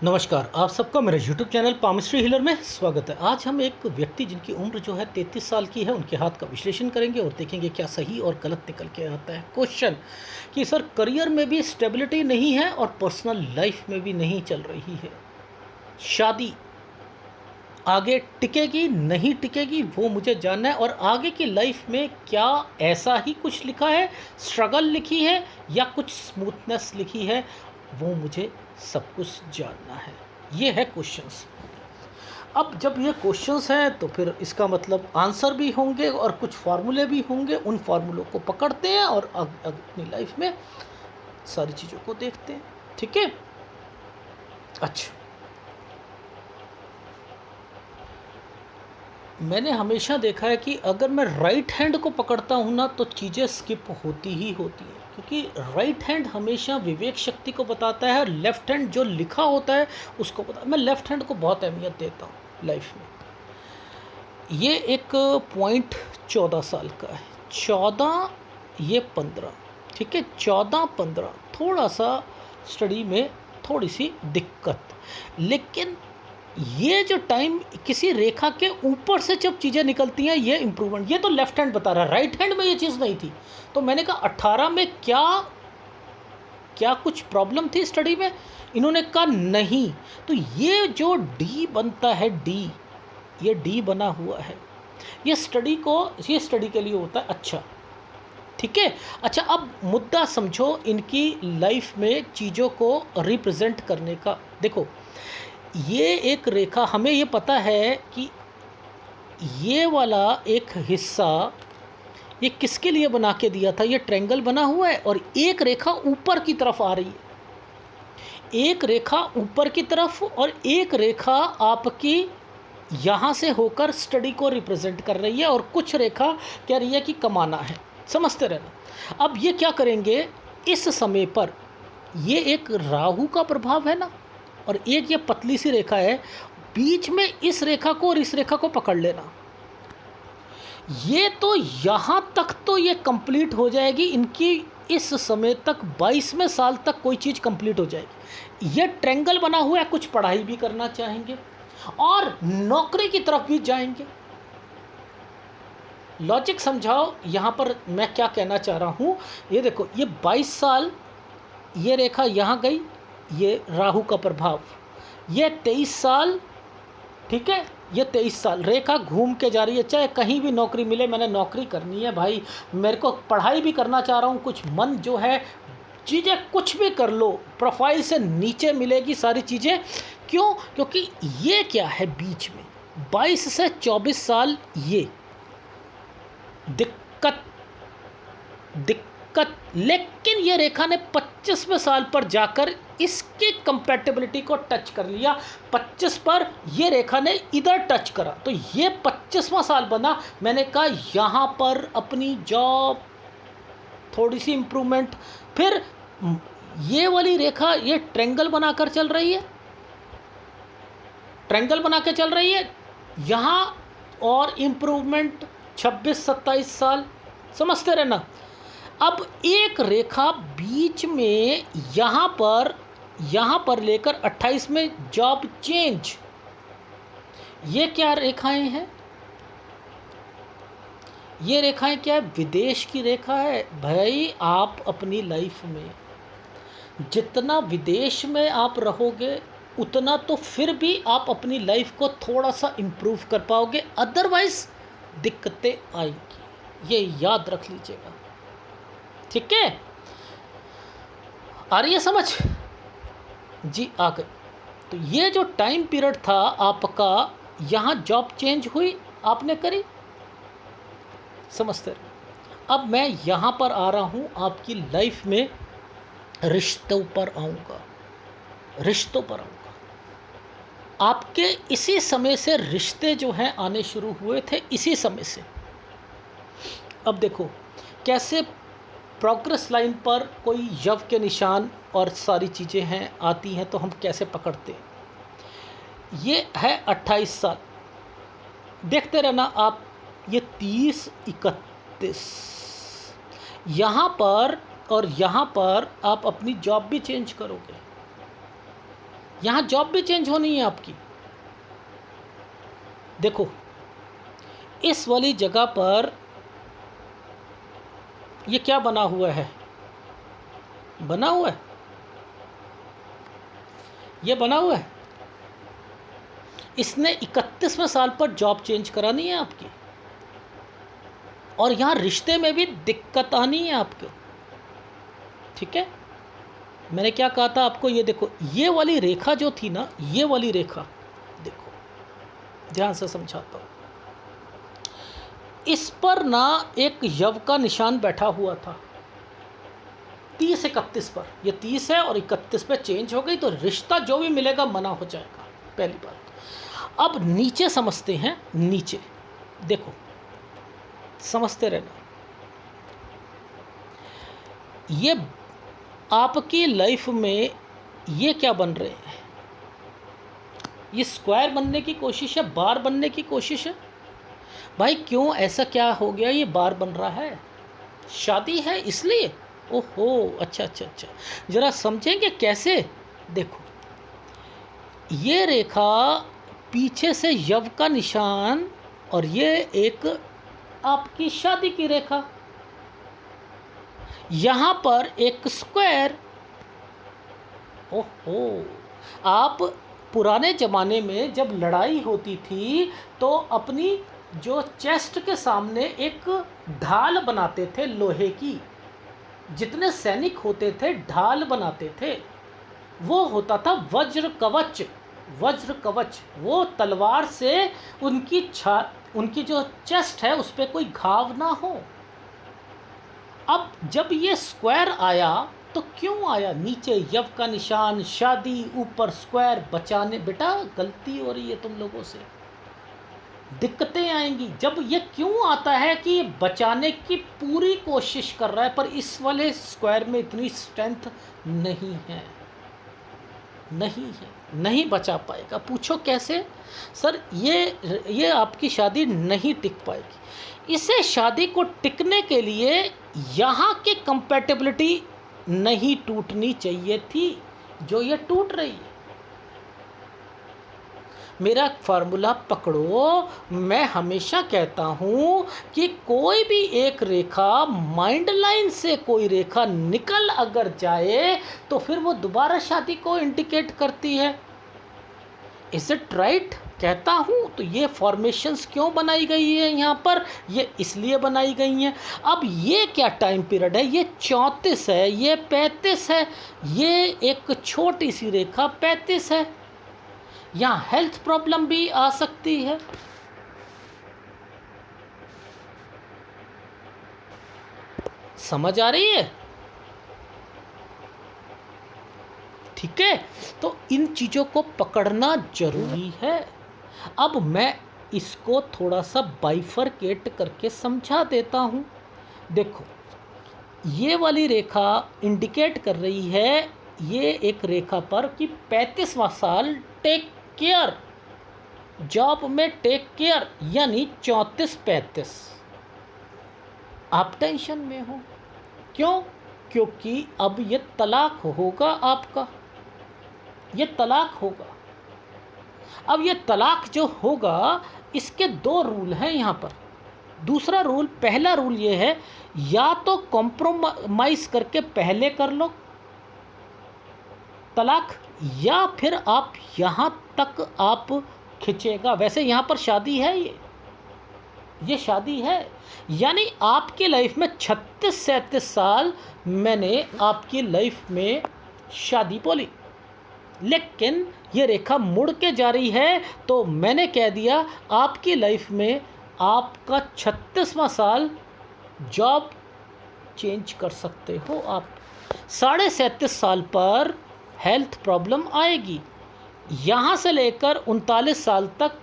नमस्कार, आप सबका मेरे यूट्यूब चैनल पामिस्ट्री हीलर में स्वागत है। आज हम एक व्यक्ति जिनकी उम्र जो है 33 साल की है, उनके हाथ का विश्लेषण करेंगे और देखेंगे क्या सही और गलत निकल के आता है। क्वेश्चन कि सर करियर में भी स्टेबिलिटी नहीं है और पर्सनल लाइफ में भी नहीं चल रही है, शादी आगे टिकेगी नहीं टिकेगी वो मुझे जानना है, और आगे की लाइफ में क्या ऐसा ही कुछ लिखा है, स्ट्रगल लिखी है या कुछ स्मूथनेस लिखी है, वो मुझे सब कुछ जानना है। ये है क्वेश्चंस। अब जब ये क्वेश्चंस हैं तो फिर इसका मतलब आंसर भी होंगे और कुछ फार्मूले भी होंगे। उन फार्मूलों को पकड़ते हैं और अपनी लाइफ में सारी चीज़ों को देखते हैं। ठीक है, अच्छा, मैंने हमेशा देखा है कि अगर मैं राइट हैंड को पकड़ता हूँ ना तो चीज़ें स्किप होती ही होती हैं, क्योंकि राइट हैंड हमेशा विवेक शक्ति को बताता है और लेफ़्ट हैंड जो लिखा होता है उसको बता। मैं लेफ़्ट हैंड को बहुत अहमियत देता हूँ लाइफ में। ये एक पॉइंट 14 साल का है, 14 ये 15, ठीक है, 14-15 थोड़ा सा स्टडी में थोड़ी सी दिक्कत, लेकिन ये जो टाइम किसी रेखा के ऊपर से जब चीज़ें निकलती हैं ये इम्प्रूवमेंट, ये तो लेफ्ट हैंड बता रहा है, राइट हैंड में ये चीज़ नहीं थी। तो मैंने कहा 18 में क्या क्या कुछ प्रॉब्लम थी स्टडी में, इन्होंने कहा नहीं। तो ये जो डी बनता है, डी, ये डी बना हुआ है, ये स्टडी के लिए होता है। अच्छा, ठीक है। अच्छा, अब मुद्दा समझो इनकी लाइफ में चीज़ों को रिप्रेजेंट करने का। देखो, ये एक रेखा, हमें ये पता है कि ये वाला एक हिस्सा ये किसके लिए बना के दिया था, ये ट्रायंगल बना हुआ है और एक रेखा ऊपर की तरफ आ रही है, एक रेखा ऊपर की तरफ और एक रेखा आपकी यहाँ से होकर स्टडी को रिप्रेजेंट कर रही है और कुछ रेखा कह रही है कि कमाना है। समझते रहना। अब ये क्या करेंगे इस समय पर, ये एक राहु का प्रभाव है ना, और एक ये पतली सी रेखा है, बीच में इस रेखा को और इस रेखा को पकड़ लेना। ये तो यहाँ तक तो ये कंप्लीट हो जाएगी इनकी, इस समय तक 22वें साल तक कोई चीज़ कंप्लीट हो जाएगी। ये ट्रायंगल बना हुआ है, कुछ पढ़ाई भी करना चाहेंगे और नौकरी की तरफ भी जाएंगे। लॉजिक समझाओ यहाँ पर मैं क्या कहना चाह रहा हूँ। ये देखो, ये 22 साल ये रेखा यहाँ गई, ये राहु का प्रभाव, ये 23 साल, ठीक है, ये 23 साल रेखा घूम के जा रही है। चाहे कहीं भी नौकरी मिले, मैंने नौकरी करनी है भाई, मेरे को पढ़ाई भी करना चाह रहा हूँ, कुछ मन जो है, चीज़ें कुछ भी कर लो, प्रोफाइल से नीचे मिलेगी सारी चीज़ें। क्यों? क्योंकि ये क्या है बीच में 22 से 24 साल, ये दिक्कत, लेकिन ये रेखा ने 25वें साल पर जाकर इसके कंपैटिबिलिटी को टच कर लिया। 25 पर ये रेखा ने इधर टच करा तो ये 25वां साल बना। मैंने कहा यहाँ पर अपनी जॉब, थोड़ी सी इम्प्रूवमेंट, फिर ये वाली रेखा ये ट्रायंगल बनाकर चल रही है, ट्रायंगल बना के चल रही है यहाँ, और इम्प्रूवमेंट 26-27 साल। समझते रहना। अब एक रेखा बीच में यहाँ पर लेकर 28 में जॉब चेंज, ये क्या रेखाएं हैं? ये रेखाएं क्या है? विदेश की रेखा है भाई। आप अपनी लाइफ में जितना विदेश में आप रहोगे उतना तो फिर भी आप अपनी लाइफ को थोड़ा सा इम्प्रूव कर पाओगे, अदरवाइज दिक्कतें आएंगी। ये याद रख लीजिएगा, ठीक है। आ रही है समझ? जी आ गई। तो ये जो टाइम पीरियड था आपका, यहाँ जॉब चेंज हुई, आपने करी, समझते रहे। अब मैं यहाँ पर आ रहा हूँ, आपकी लाइफ में रिश्तों पर आऊँगा, रिश्तों पर आऊँगा। आपके इसी समय से रिश्ते जो हैं आने शुरू हुए थे, इसी समय से। अब देखो कैसे प्रोग्रेस लाइन पर कोई यव के निशान और सारी चीज़ें हैं आती हैं, तो हम कैसे पकड़ते हैं। ये है 28 साल, देखते रहना आप, ये 30-31, यहाँ पर और यहाँ पर आप अपनी जॉब भी चेंज करोगे। यहाँ जॉब भी चेंज होनी है आपकी। देखो इस वाली जगह पर ये क्या बना हुआ है, बना हुआ है, ये बना हुआ है। इसने 31वें साल पर जॉब चेंज करानी है आपकी, और यहाँ रिश्ते में भी दिक्कत आनी है आपको। ठीक है, मैंने क्या कहा था आपको, ये देखो ये वाली रेखा जो थी ना, ये वाली रेखा देखो, ध्यान से समझाता हूँ। इस पर ना एक यव का निशान बैठा हुआ था 30-31 पर। ये 30 है और 31 पे चेंज हो गई, तो रिश्ता जो भी मिलेगा मना हो जाएगा, पहली बात। अब नीचे समझते हैं, नीचे देखो, समझते रहना। ये आपकी लाइफ में ये क्या बन रहे हैं, ये स्क्वायर बनने की कोशिश है, बार बनने की कोशिश है। भाई क्यों ऐसा क्या हो गया, ये बार बन रहा है, शादी है इसलिए। ओहो, अच्छा अच्छा अच्छा, ज़रा समझेंगे कैसे। देखो ये रेखा पीछे से यव का निशान, और ये एक आपकी शादी की रेखा, यहाँ पर एक स्क्वायर। ओहो, आप पुराने ज़माने में जब लड़ाई होती थी तो अपनी जो चेस्ट के सामने एक ढाल बनाते थे लोहे की, जितने सैनिक होते थे ढाल बनाते थे, वो होता था वज्र कवच। वज्र कवच, वो तलवार से उनकी जो चेस्ट है उस पर कोई घाव ना हो। अब जब ये स्क्वायर आया तो क्यों आया, नीचे यव का निशान, शादी, ऊपर स्क्वायर, बचाने। बेटा गलती हो रही है तुम लोगों से, दिक्कतें आएंगी। जब ये क्यों आता है कि ये बचाने की पूरी कोशिश कर रहा है, पर इस वाले स्क्वायर में इतनी स्ट्रेंथ नहीं है, नहीं है, नहीं बचा पाएगा। पूछो कैसे सर, ये आपकी शादी नहीं टिक पाएगी। इसे शादी को टिकने के लिए यहाँ की कंपैटिबिलिटी नहीं टूटनी चाहिए थी, जो ये टूट रही है। मेरा फार्मूला पकड़ो, मैं हमेशा कहता हूँ कि कोई भी एक रेखा माइंड लाइन से कोई रेखा निकल अगर जाए तो फिर वो दोबारा शादी को इंडिकेट करती है। इज इट राइट कहता हूँ। तो ये फॉर्मेशंस क्यों बनाई गई है यहाँ पर, ये इसलिए बनाई गई हैं। अब ये क्या टाइम पीरियड है, ये 34 है, ये 35 है, ये एक छोटी सी रेखा 35 है। यहाँ हेल्थ प्रॉब्लम भी आ सकती है। समझ आ रही है? ठीक है, तो इन चीज़ों को पकड़ना जरूरी है। अब मैं इसको थोड़ा सा बाइफरकेट करके समझा देता हूँ। देखो ये वाली रेखा इंडिकेट कर रही है, ये एक रेखा पर कि 35वां साल टेक केयर, जॉब में टेक केयर, यानी 34-35 आप टेंशन में हो। क्यों? क्योंकि अब ये तलाक होगा आपका, ये तलाक होगा। अब ये तलाक जो होगा इसके 2 रूल हैं यहाँ पर। दूसरा रूल, पहला रूल ये है, या तो कॉम्प्रोमाइज़ करके पहले कर लो तलाक, या फिर आप यहाँ तक आप खिंचेगा। वैसे यहाँ पर शादी है, ये शादी है, यानी आपकी लाइफ में 36-37 साल मैंने आपकी लाइफ में शादी बोली, लेकिन ये रेखा मुड़ के जा रही है, तो मैंने कह दिया आपकी लाइफ में आपका 36वां साल जॉब चेंज कर सकते हो आप। 37.5 साल पर हेल्थ प्रॉब्लम आएगी, यहाँ से लेकर 39 साल तक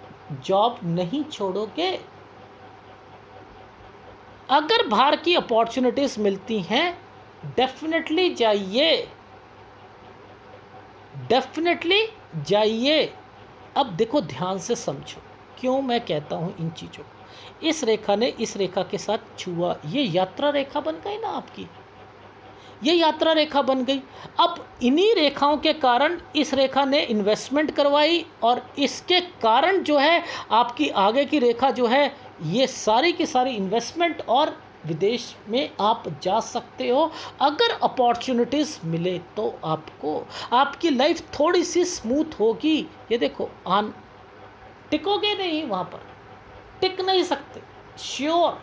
जॉब नहीं छोड़ोगे। अगर बाहर की अपॉर्चुनिटीज़ मिलती हैं डेफिनेटली जाइए, डेफिनेटली जाइए। अब देखो ध्यान से समझो क्यों मैं कहता हूँ इन चीज़ों को। इस रेखा ने इस रेखा के साथ छुआ, ये यात्रा रेखा बन गई ना आपकी, ये यात्रा रेखा बन गई। अब इन्हीं रेखाओं के कारण इस रेखा ने इन्वेस्टमेंट करवाई और इसके कारण जो है आपकी आगे की रेखा जो है ये सारी की सारी इन्वेस्टमेंट और विदेश में आप जा सकते हो अगर अपॉर्चुनिटीज़ मिले तो आपको। आपकी लाइफ थोड़ी सी स्मूथ होगी। ये देखो आन टिकोगे नहीं वहाँ पर, टिक नहीं सकते, श्योर।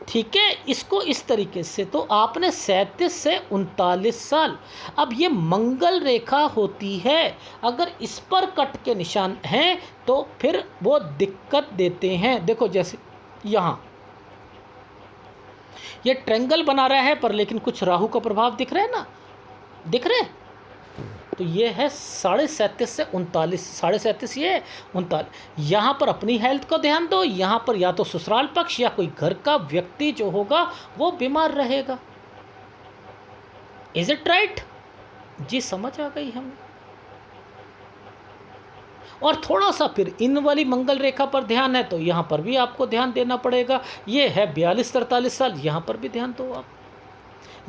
ठीक है, इसको इस तरीके से तो आपने 37 से 39 साल। अब ये मंगल रेखा होती है, अगर इस पर कट के निशान हैं तो फिर वो दिक्कत देते हैं। देखो जैसे यहाँ ये ट्रेंगल बना रहा है पर लेकिन कुछ राहु का प्रभाव दिख रहा है ना, दिख रहे हैं? तो ये है 37.5 से 39, 37.5 ये 39। यहाँ पर अपनी हेल्थ को ध्यान दो, यहाँ पर या तो ससुराल पक्ष या कोई घर का व्यक्ति जो होगा वो बीमार रहेगा। इज इट राइट जी? समझ आ गई हमें। और थोड़ा सा फिर इन वाली मंगल रेखा पर ध्यान है तो यहाँ पर भी आपको ध्यान देना पड़ेगा। ये है 42-43 साल, यहाँ पर भी ध्यान दो आप।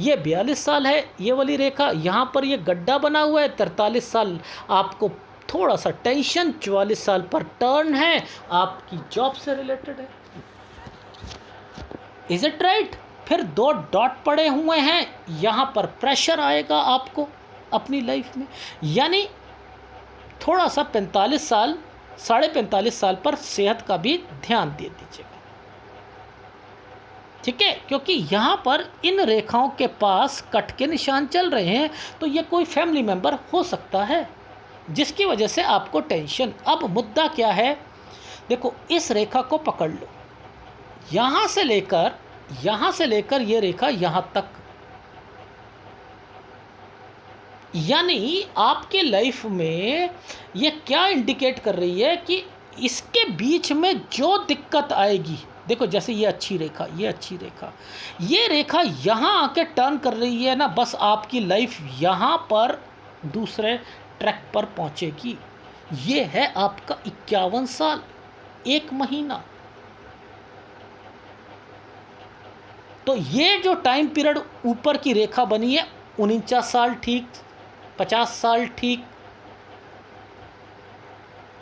ये 42 साल है ये वाली रेखा, यहाँ पर ये गड्ढा बना हुआ है। 43 साल आपको थोड़ा सा टेंशन, 44 साल पर टर्न है, आपकी जॉब से रिलेटेड है। Is it right? फिर 2 डॉट पड़े हुए हैं, यहाँ पर प्रेशर आएगा आपको अपनी लाइफ में। यानी थोड़ा सा 45 साल, 45.5 साल पर सेहत का भी ध्यान दे दीजिएगा। ठीक है, क्योंकि यहाँ पर इन रेखाओं के पास कट के निशान चल रहे हैं तो ये कोई फैमिली मेंबर हो सकता है जिसकी वजह से आपको टेंशन। अब मुद्दा क्या है, देखो इस रेखा को पकड़ लो, यहाँ से लेकर ये रेखा यहाँ तक, यानी आपके लाइफ में ये क्या इंडिकेट कर रही है कि इसके बीच में जो दिक्कत आएगी, देखो जैसे ये अच्छी रेखा, ये रेखा यहाँ आके टर्न कर रही है ना, बस आपकी लाइफ यहाँ पर दूसरे ट्रैक पर पहुँचेगी। ये है आपका 51 साल 1 महीना। तो ये जो टाइम पीरियड ऊपर की रेखा बनी है 49 साल ठीक, 50 साल ठीक,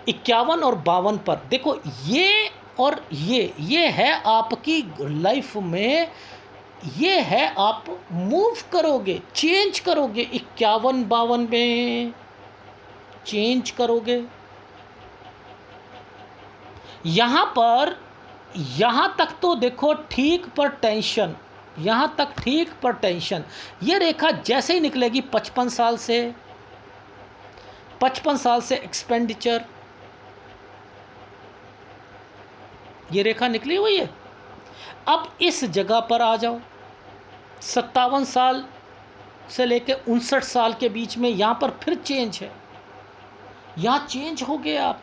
51 और 52 पर देखो ये और ये है आपकी लाइफ में, ये है आप मूव करोगे, चेंज करोगे, 51-52 में चेंज करोगे। यहाँ पर यहाँ तक तो देखो ठीक पर टेंशन, यहाँ तक ठीक पर टेंशन। ये रेखा जैसे ही निकलेगी 55 साल से, 55 साल से एक्सपेंडिचर, ये रेखा निकली हुई है। अब इस जगह पर आ जाओ, 57 साल से लेकर 59 साल के बीच में यहाँ पर फिर चेंज है, यहाँ चेंज हो गए आप।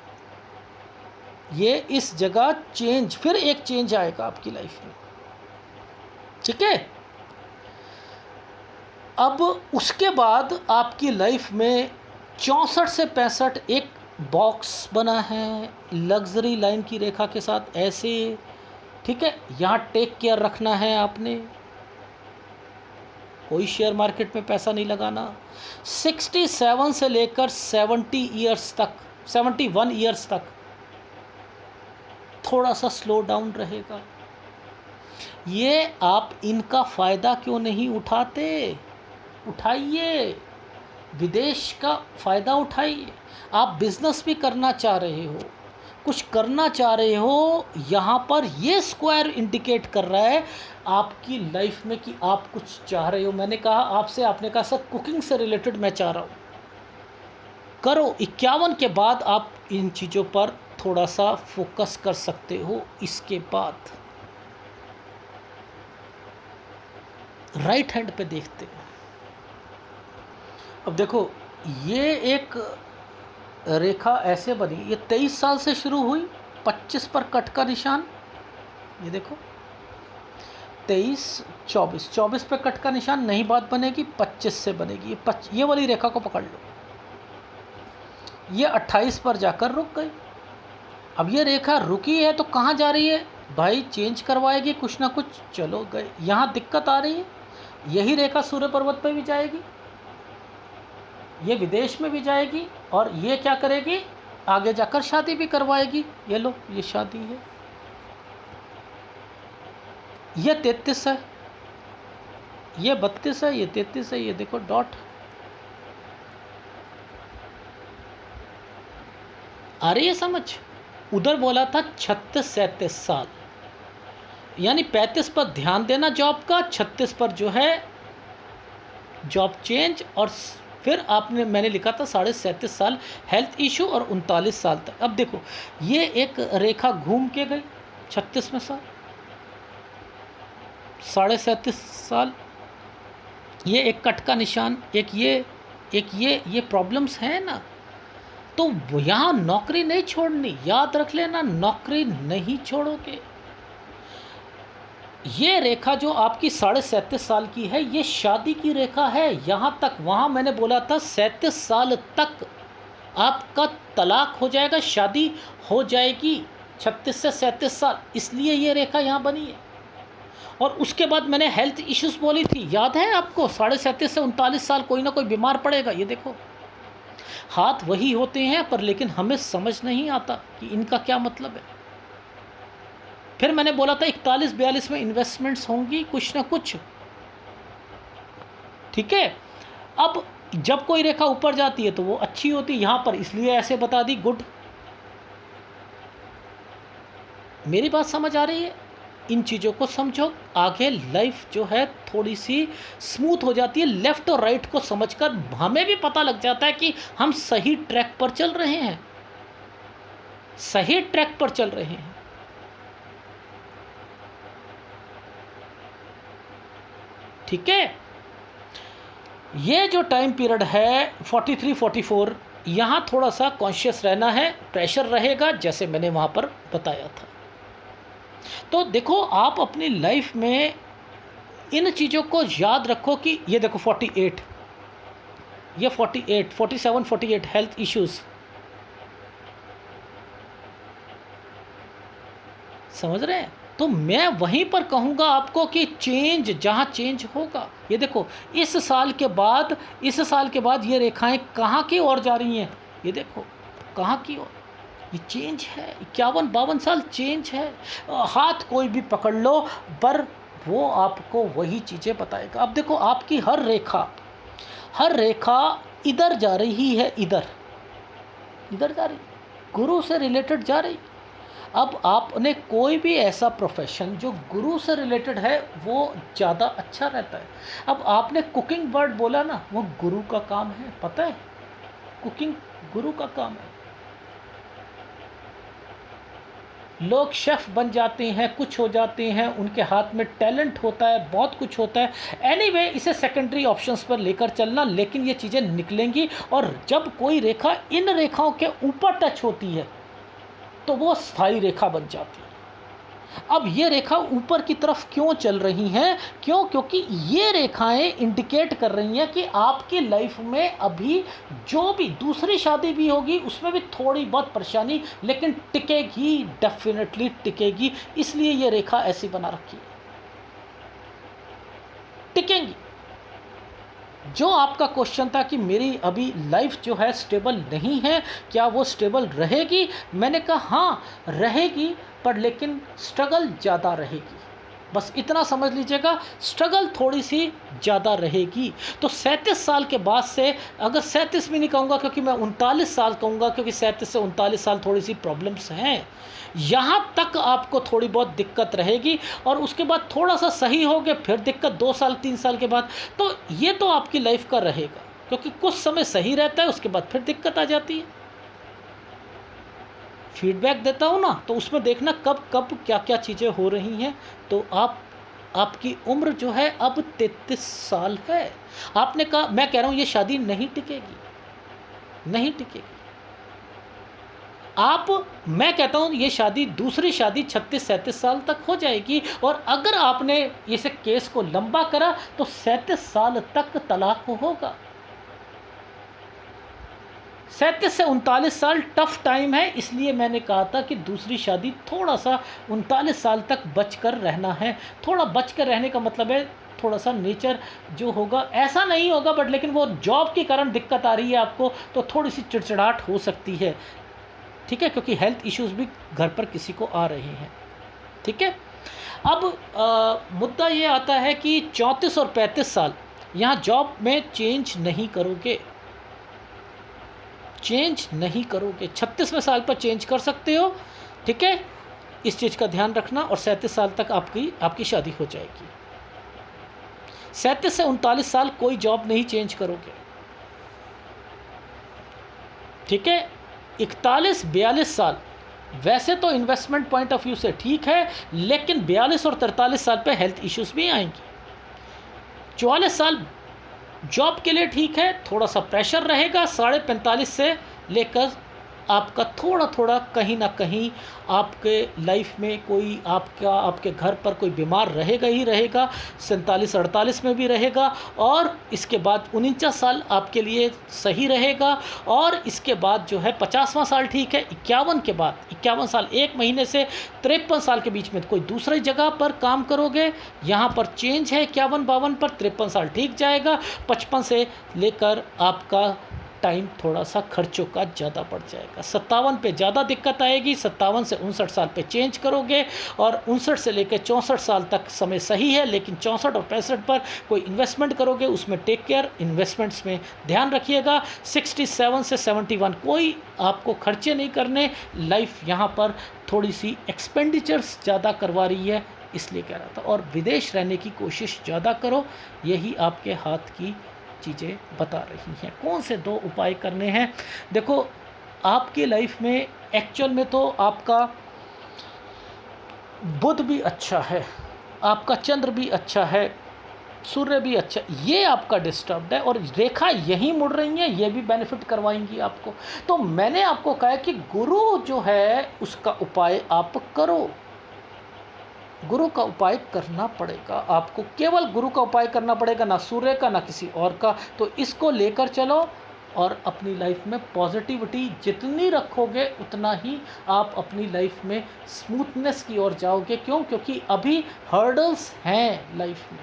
ये इस जगह चेंज, फिर एक चेंज आएगा आपकी लाइफ में। ठीक है, अब उसके बाद आपकी लाइफ में 64 से 65 एक बॉक्स बना है लग्जरी लाइन की रेखा के साथ ऐसे। ठीक है, यहाँ टेक केयर रखना है आपने, कोई शेयर मार्केट में पैसा नहीं लगाना। 67 से लेकर 70 ईयर्स तक, 71 ईयर्स तक थोड़ा सा स्लो डाउन रहेगा। ये आप इनका फ़ायदा क्यों नहीं उठाते? उठाइए, विदेश का फ़ायदा उठाइए। आप बिज़नेस भी करना चाह रहे हो, कुछ करना चाह रहे हो, यहाँ पर ये स्क्वायर इंडिकेट कर रहा है आपकी लाइफ में कि आप कुछ चाह रहे हो। मैंने कहा आपसे, आपने कहा सर कुकिंग से रिलेटेड मैं चाह रहा हूँ, करो। 51 के बाद आप इन चीज़ों पर थोड़ा सा फोकस कर सकते हो। इसके बाद राइट हैंड पे देखते हैं। अब देखो ये एक रेखा ऐसे बनी, ये 23 साल से शुरू हुई, 25 पर कट का निशान, ये देखो 23, 24 पे कट का निशान, नहीं बात बनेगी, 25 से बनेगी। ये वाली रेखा को पकड़ लो, ये 28 पर जाकर रुक गई। अब ये रेखा रुकी है तो कहाँ जा रही है? भाई चेंज करवाएगी कुछ ना कुछ, चलो गए। यहाँ दिक्कत आ रही है, यही रेखा सूर्य पर्वत पे भी जाएगी, ये विदेश में भी जाएगी, और ये क्या करेगी, आगे जाकर शादी भी करवाएगी। ये लो, ये शादी है, ये 33 है, ये 32 है, ये 33 है, ये देखो डॉट। आ रही है समझ? उधर बोला था 36-37 साल, यानी 35 पर ध्यान देना जॉब का, 36 पर जो है जॉब चेंज, और फिर आपने, मैंने लिखा था 37.5 साल हेल्थ इशू, और 39 साल तक। अब देखो ये एक रेखा घूम के गई 36 में साल, 37.5 साल, ये एक कट का निशान, एक ये प्रॉब्लम्स हैं ना। तो यहाँ नौकरी नहीं छोड़नी, याद रख लेना, नौकरी नहीं छोड़ोगे। ये रेखा जो आपकी 37.5 साल की है, ये शादी की रेखा है। यहाँ तक, वहाँ मैंने बोला था 37 साल तक आपका तलाक हो जाएगा, शादी हो जाएगी 36 से 37 साल, इसलिए ये रेखा यहाँ बनी है। और उसके बाद मैंने हेल्थ इश्यूज बोली थी, याद है आपको, 37 से 39 साल कोई ना कोई बीमार पड़ेगा। ये देखो हाथ वही होते हैं, पर लेकिन हमें समझ नहीं आता कि इनका क्या मतलब है। फिर मैंने बोला था 41-42 में इन्वेस्टमेंट्स होंगी कुछ ना कुछ, ठीक है। अब जब कोई रेखा ऊपर जाती है तो वो अच्छी होती है, यहाँ पर इसलिए ऐसे बता दी, गुड। मेरी बात समझ आ रही है? इन चीज़ों को समझो, आगे लाइफ जो है थोड़ी सी स्मूथ हो जाती है। लेफ़्ट और राइट को समझकर हमें भी पता लग जाता है कि हम सही ट्रैक पर चल रहे हैं, सही ट्रैक पर चल रहे हैं। ठीक है, ये जो टाइम पीरियड है 43-44, यहाँ थोड़ा सा कॉन्शियस रहना है, प्रेशर रहेगा, जैसे मैंने वहाँ पर बताया था। तो देखो आप अपनी लाइफ में इन चीज़ों को याद रखो कि ये देखो 48, ये 48, 47, 48 हेल्थ इश्यूज़, समझ रहे हैं? तो मैं वहीं पर कहूँगा आपको कि चेंज जहाँ चेंज होगा, ये देखो इस साल के बाद, इस साल के बाद ये रेखाएं कहाँ की ओर जा रही हैं, ये देखो कहाँ की ओर, ये चेंज है। 51-52 साल चेंज है। हाथ कोई भी पकड़ लो, पर वो आपको वही चीज़ें बताएगा। अब देखो आपकी हर रेखा इधर जा रही है, इधर जा रही, गुरु से रिलेटेड जा रही। अब आपने कोई भी ऐसा प्रोफेशन जो गुरु से रिलेटेड है, वो ज़्यादा अच्छा रहता है। अब आपने कुकिंग वर्ड बोला ना, वो गुरु का काम है, पता है, कुकिंग गुरु का काम है। लोग शेफ़ बन जाते हैं, कुछ हो जाते हैं, उनके हाथ में टैलेंट होता है, बहुत कुछ होता है। एनीवे इसे सेकेंडरी ऑप्शंस पर लेकर चलना, लेकिन ये चीज़ें निकलेंगी। और जब कोई रेखा इन रेखाओं के ऊपर टच होती है तो वो स्थायी रेखा बन जाती है। अब ये रेखा ऊपर की तरफ क्यों चल रही हैं? क्यों? क्योंकि ये रेखाएं इंडिकेट कर रही हैं कि आपकी लाइफ में अभी जो भी दूसरी शादी भी होगी उसमें भी थोड़ी बहुत परेशानी, लेकिन टिकेगी, डेफिनेटली टिकेगी। इसलिए ये रेखा ऐसी बना रखी है, टिकेंगी। जो आपका क्वेश्चन था कि मेरी अभी लाइफ जो है स्टेबल नहीं है, क्या वो स्टेबल रहेगी? मैंने कहा हाँ रहेगी, पर लेकिन स्ट्रगल ज़्यादा रहेगी। बस इतना समझ लीजिएगा, स्ट्रगल थोड़ी सी ज़्यादा रहेगी। तो 37 साल के बाद से, अगर 37 भी नहीं कहूँगा क्योंकि मैं 39 साल कहूँगा, क्योंकि 37 से 39 साल थोड़ी सी प्रॉब्लम्स हैं, यहाँ तक आपको थोड़ी बहुत दिक्कत रहेगी। और उसके बाद थोड़ा सा सही हो गया, फिर दिक्कत 2 साल 3 साल के बाद। तो ये तो आपकी लाइफ का रहेगा, क्योंकि कुछ समय सही रहता है, उसके बाद फिर दिक्कत आ जाती है। फीडबैक देता हूँ ना, तो उसमें देखना कब कब क्या क्या चीज़ें हो रही हैं। तो आपकी उम्र जो है अब 33 साल है। आपने कहा, मैं कह रहा हूँ ये शादी नहीं टिकेगी, नहीं टिकेगी। मैं कहता हूँ ये शादी, दूसरी शादी 36-37 साल तक हो जाएगी। और अगर आपने इस केस को लंबा करा तो 37 साल तक तलाक होगा। 37 से 39 साल टफ टाइम है, इसलिए मैंने कहा था कि दूसरी शादी थोड़ा सा 39 साल तक बच कर रहना है। थोड़ा बच कर रहने का मतलब है थोड़ा सा नेचर जो होगा ऐसा नहीं होगा, बट लेकिन वो जॉब के कारण दिक्कत आ रही है आपको, तो थोड़ी सी चिड़चिड़ाहट हो सकती है, ठीक है, क्योंकि हेल्थ इश्यूज भी घर पर किसी को आ रहे हैं, ठीक है। अब मुद्दा ये आता है कि 34 और 35 साल यहाँ जॉब में चेंज नहीं करोगे, चेंज नहीं करोगे। 36वें साल पर चेंज कर सकते हो, ठीक है, इस चीज़ का ध्यान रखना। और 37 साल तक आपकी शादी हो जाएगी। 37 से 39 साल कोई जॉब नहीं चेंज करोगे, ठीक है। 41-42 साल वैसे तो इन्वेस्टमेंट पॉइंट ऑफ व्यू से ठीक है, लेकिन 42 और 43 साल पे हेल्थ इश्यूज भी आएंगी। 44 साल जॉब के लिए ठीक है, थोड़ा सा प्रेशर रहेगा। 45 से लेकर आपका थोड़ा थोड़ा कहीं ना कहीं आपके लाइफ में कोई आपके घर पर कोई बीमार रहेगा ही रहेगा। 47-48 में भी रहेगा, और इसके बाद 49 साल आपके लिए सही रहेगा। और इसके बाद जो है 50वां साल ठीक है। 51 के बाद 51 साल 1 महीने से 53 साल के बीच में कोई दूसरी जगह पर काम करोगे, यहाँ पर चेंज है 51-52 पर। 53 साल ठीक जाएगा। 55 से लेकर आपका टाइम थोड़ा सा खर्चों का ज़्यादा बढ़ जाएगा। 57 पे ज़्यादा दिक्कत आएगी। 57 से 59 साल पे चेंज करोगे, और 59 से लेकर 64 साल तक समय सही है, लेकिन 64 और 65 पर कोई इन्वेस्टमेंट करोगे, उसमें टेक केयर, इन्वेस्टमेंट्स में ध्यान रखिएगा। 67 से 71 कोई आपको खर्चे नहीं करने। लाइफ यहाँ पर थोड़ी सी एक्सपेंडिचर्स ज़्यादा करवा रही है, इसलिए कह रहा था। और विदेश रहने की कोशिश ज़्यादा करो, यही आपके हाथ की चीज़ें बता रही हैं। कौन से 2 उपाय करने हैं? देखो, आपकी लाइफ में एक्चुअल में तो आपका बुध भी अच्छा है, आपका चंद्र भी अच्छा है, सूर्य भी अच्छा, ये आपका डिस्टर्ब्ड है, और रेखा यहीं मुड़ रही है, ये भी बेनिफिट करवाएंगी आपको। तो मैंने आपको कहा कि गुरु जो है उसका उपाय आप करो। गुरु का उपाय करना पड़ेगा आपको, केवल गुरु का उपाय करना पड़ेगा, ना सूर्य का ना किसी और का। तो इसको लेकर चलो, और अपनी लाइफ में पॉजिटिविटी जितनी रखोगे उतना ही आप अपनी लाइफ में स्मूथनेस की ओर जाओगे। क्यों? क्योंकि अभी हर्डल्स हैं लाइफ में,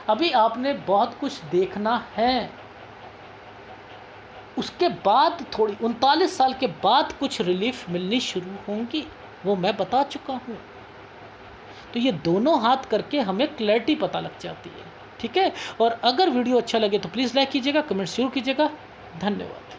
अभी आपने बहुत कुछ देखना है। उसके बाद थोड़ी 39 साल के बाद कुछ रिलीफ मिलनी शुरू होंगी, वो मैं बता चुका हूँ। तो ये दोनों हाथ करके हमें क्लैरिटी पता लग जाती है, ठीक है। और अगर वीडियो अच्छा लगे तो प्लीज़ लाइक कीजिएगा, कमेंट जरूर कीजिएगा। धन्यवाद।